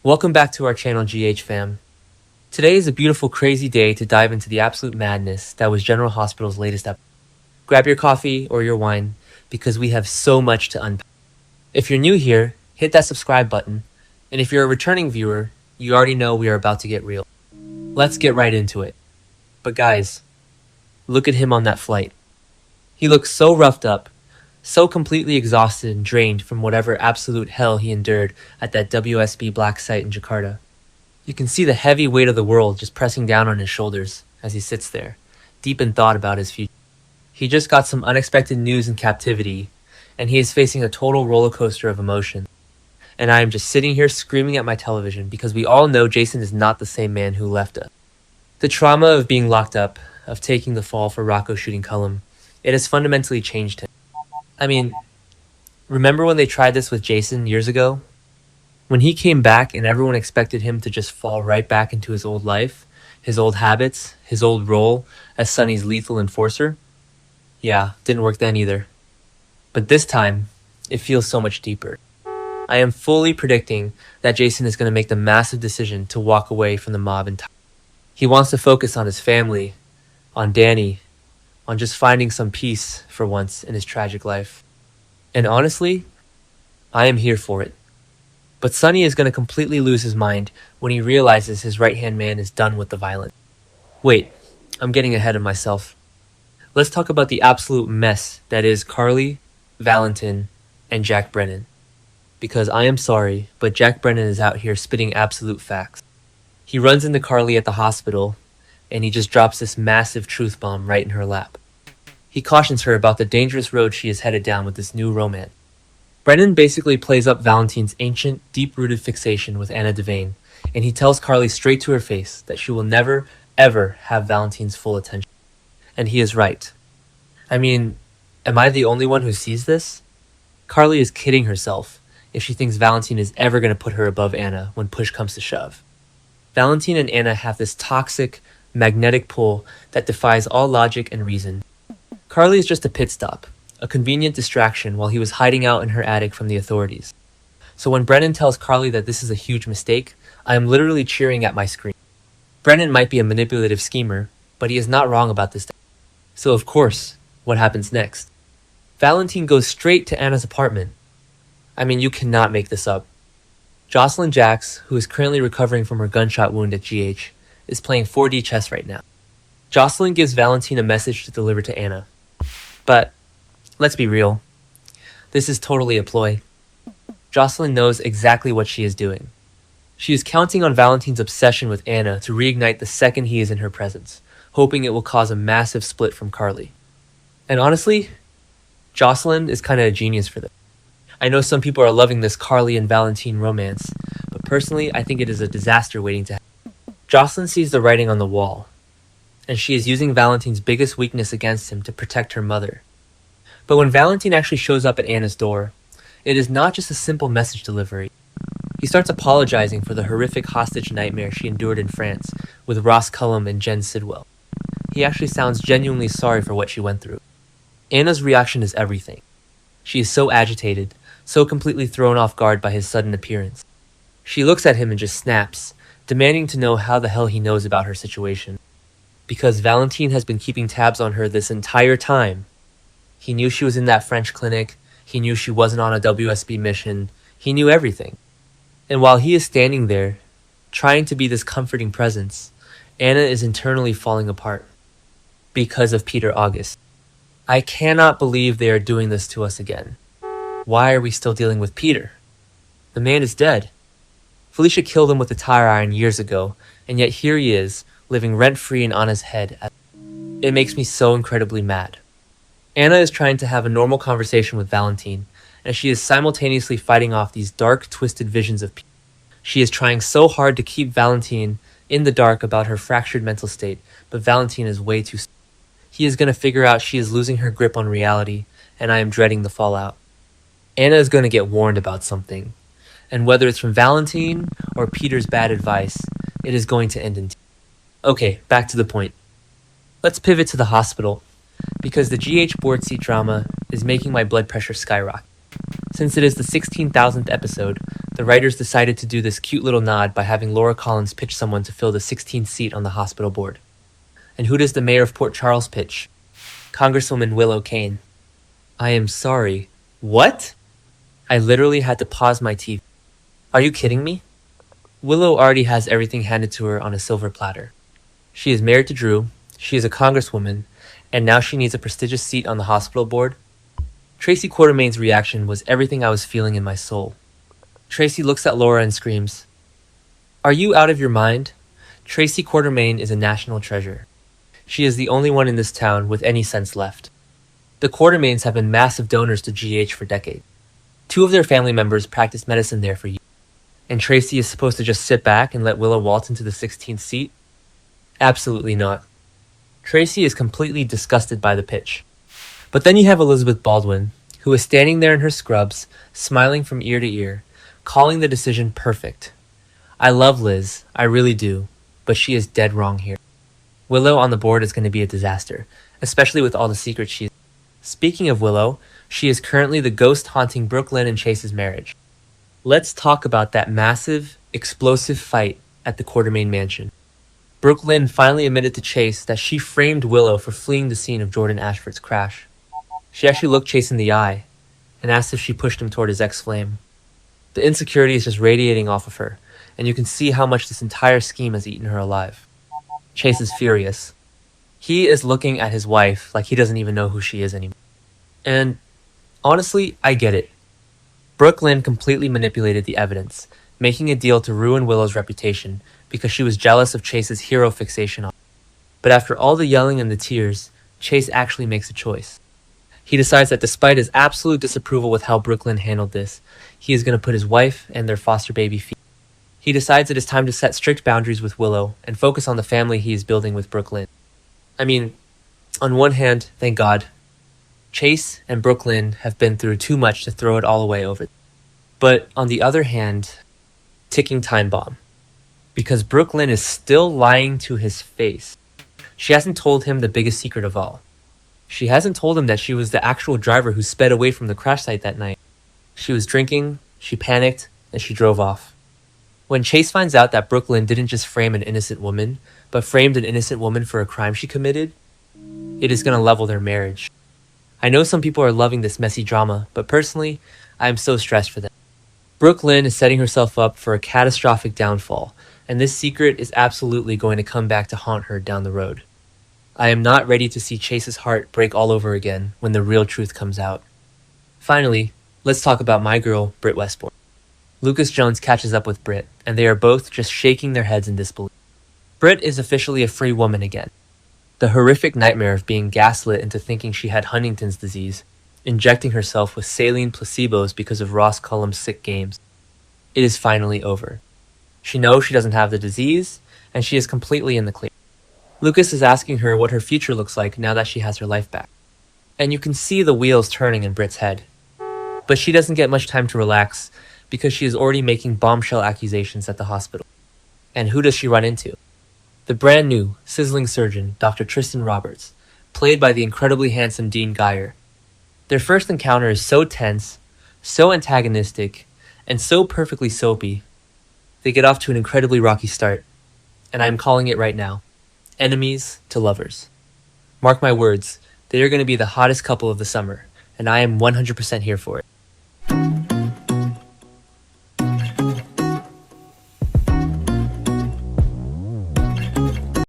Welcome back to our channel, GH fam. Today is a beautiful, crazy day to dive into the absolute madness that was General Hospital's latest episode. Grab your coffee or your wine, because we have so much to unpack. If you're new here, hit that subscribe button, and if you're a returning viewer, you already know we are about to get real. Let's get right into it. But guys, look at him on that flight. He looks so roughed up, so completely exhausted and drained from whatever absolute hell he endured at that WSB black site in Jakarta. You can see the heavy weight of the world just pressing down on his shoulders as he sits there, deep in thought about his future. He just got some unexpected news in captivity, and he is facing a total roller coaster of emotion. And I am just sitting here screaming at my television because we all know Jason is not the same man who left us. The trauma of being locked up, of taking the fall for Rocco shooting Cullum, it has fundamentally changed him. I mean, remember when they tried this with Jason years ago? When he came back and everyone expected him to just fall right back into his old life, his old habits, his old role as Sonny's lethal enforcer? Yeah, didn't work then either. But this time, it feels so much deeper. I am fully predicting that Jason is going to make the massive decision to walk away from the mob entirely. He wants to focus on his family, on Danny, on just finding some peace for once in his tragic life. And honestly, I am here for it. But Sonny is going to completely lose his mind when he realizes his right-hand man is done with the violence. Wait, I'm getting ahead of myself. Let's talk about the absolute mess that is Carly, Valentin, and Jack Brennan. Because I am sorry, but Jack Brennan is out here spitting absolute facts. He runs into Carly at the hospital, and he just drops this massive truth bomb right in her lap. He cautions her about the dangerous road she is headed down with this new romance. Brennan basically plays up Valentin's ancient, deep-rooted fixation with Anna Devane, and he tells Carly straight to her face that she will never, ever have Valentin's full attention. And he is right. I mean, am I the only one who sees this? Carly is kidding herself if she thinks Valentin is ever going to put her above Anna when push comes to shove. Valentin and Anna have this toxic, magnetic pull that defies all logic and reason. Carly is just a pit stop, a convenient distraction while he was hiding out in her attic from the authorities. So when Brennan tells Carly that this is a huge mistake, I am literally cheering at my screen. Brennan might be a manipulative schemer, but he is not wrong about this. So of course, what happens next? Valentin goes straight to Anna's apartment. I mean, you cannot make this up. Jocelyn Jacks, who is currently recovering from her gunshot wound at GH, is playing 4D chess right now. Jocelyn gives Valentin a message to deliver to Anna. But, let's be real. This is totally a ploy. Jocelyn knows exactly what she is doing. She is counting on Valentin's obsession with Anna to reignite the second he is in her presence, hoping it will cause a massive split from Carly. And honestly, Jocelyn is kind of a genius for this. I know some people are loving this Carly and Valentin romance, but personally, I think it is a disaster waiting to happen. Jocelyn sees the writing on the wall, and she is using Valentin's biggest weakness against him to protect her mother. But when Valentin actually shows up at Anna's door, it is not just a simple message delivery. He starts apologizing for the horrific hostage nightmare she endured in France with Ross Cullum and Jen Sidwell. He actually sounds genuinely sorry for what she went through. Anna's reaction is everything. She is so agitated, so completely thrown off guard by his sudden appearance. She looks at him and just snaps, demanding to know how the hell he knows about her situation. Because Valentin has been keeping tabs on her this entire time. He knew she was in that French clinic, he knew she wasn't on a WSB mission, he knew everything. And while he is standing there, trying to be this comforting presence, Anna is internally falling apart. Because of Peter August. I cannot believe they are doing this to us again. Why are we still dealing with Peter? The man is dead. Felicia killed him with a tire iron years ago, and yet here he is, living rent-free in Anna's head. It makes me so incredibly mad. Anna is trying to have a normal conversation with Valentin, and she is simultaneously fighting off these dark, twisted visions of Peter. She is trying so hard to keep Valentin in the dark about her fractured mental state, but Valentin is way too... He is going to figure out she is losing her grip on reality, and I am dreading the fallout. Anna is going to get warned about something, and whether it's from Valentin or Peter's bad advice, it is going to end in tears. Okay, back to the point. Let's pivot to the hospital, because the GH board seat drama is making my blood pressure skyrocket. Since it is the 16,000th episode, The writers decided to do this cute little nod by having Laura Collins pitch someone to fill the 16th seat on the hospital board. And who does the mayor of Port Charles pitch? Congresswoman Willow Kane. I am sorry. What? I literally had to pause my TV. Are you kidding me? Willow already has everything handed to her on a silver platter. She is married to Drew, she is a congresswoman, and now she needs a prestigious seat on the hospital board. Tracy Quartermain's reaction was everything I was feeling in my soul. Tracy looks at Laura and screams, "Are you out of your mind? Tracy Quartermain is a national treasure. She is the only one in this town with any sense left." The Quartermains have been massive donors to GH for decades. 2 of their family members practiced medicine there for years. And Tracy is supposed to just sit back and let Willow waltz into the 16th seat? Absolutely not. Tracy is completely disgusted by the pitch. But then you have Elizabeth Baldwin, who is standing there in her scrubs, smiling from ear to ear, calling the decision perfect. I love Liz, I really do, but she is dead wrong here. Willow on the board is going to be a disaster, especially with all the secrets she's. Speaking of Willow, she is currently the ghost haunting Brooklyn and Chase's marriage. Let's talk about that massive, explosive fight at the Quartermain mansion. Brooklyn finally admitted to Chase that she framed Willow for fleeing the scene of Jordan Ashford's crash. She actually looked Chase in the eye and asked if she pushed him toward his ex-flame. The insecurity is just radiating off of her, and you can see how much this entire scheme has eaten her alive. Chase is furious. He is looking at his wife like he doesn't even know who she is anymore. And honestly, I get it. Brooklyn completely manipulated the evidence, making a deal to ruin Willow's reputation because she was jealous of Chase's hero fixation on her. But after all the yelling and the tears, Chase actually makes a choice. He decides that despite his absolute disapproval with how Brooklyn handled this, he is going to put his wife and their foster baby free. He decides it is time to set strict boundaries with Willow and focus on the family he is building with Brooklyn. I mean, on one hand, thank God, Chase and Brooklyn have been through too much to throw it all away over. But on the other hand, ticking time bomb. Because Brooklyn is still lying to his face. She hasn't told him the biggest secret of all. She hasn't told him that she was the actual driver who sped away from the crash site that night. She was drinking, she panicked, and she drove off. When Chase finds out that Brooklyn didn't just frame an innocent woman, but framed an innocent woman for a crime she committed, it is going to level their marriage. I know some people are loving this messy drama, but personally, I am so stressed for them. Brooklyn is setting herself up for a catastrophic downfall, and this secret is absolutely going to come back to haunt her down the road. I am not ready to see Chase's heart break all over again when the real truth comes out. Finally, let's talk about my girl, Britt Westbourne. Lucas Jones catches up with Britt, and they are both just shaking their heads in disbelief. Britt is officially a free woman again. The horrific nightmare of being gaslit into thinking she had Huntington's disease, injecting herself with saline placebos because of Ross Cullum's sick games. It is finally over. She knows she doesn't have the disease, and she is completely in the clear. Lucas is asking her what her future looks like now that she has her life back. And you can see the wheels turning in Britt's head. But she doesn't get much time to relax because she is already making bombshell accusations at the hospital. And who does she run into? The brand new, sizzling surgeon, Dr. Tristan Roberts, played by the incredibly handsome Dean Geyer. Their first encounter is so tense, so antagonistic, and so perfectly soapy. They get off to an incredibly rocky start, and I'm calling it right now. Enemies to lovers. Mark my words, they are going to be the hottest couple of the summer, and I am 100% here for it.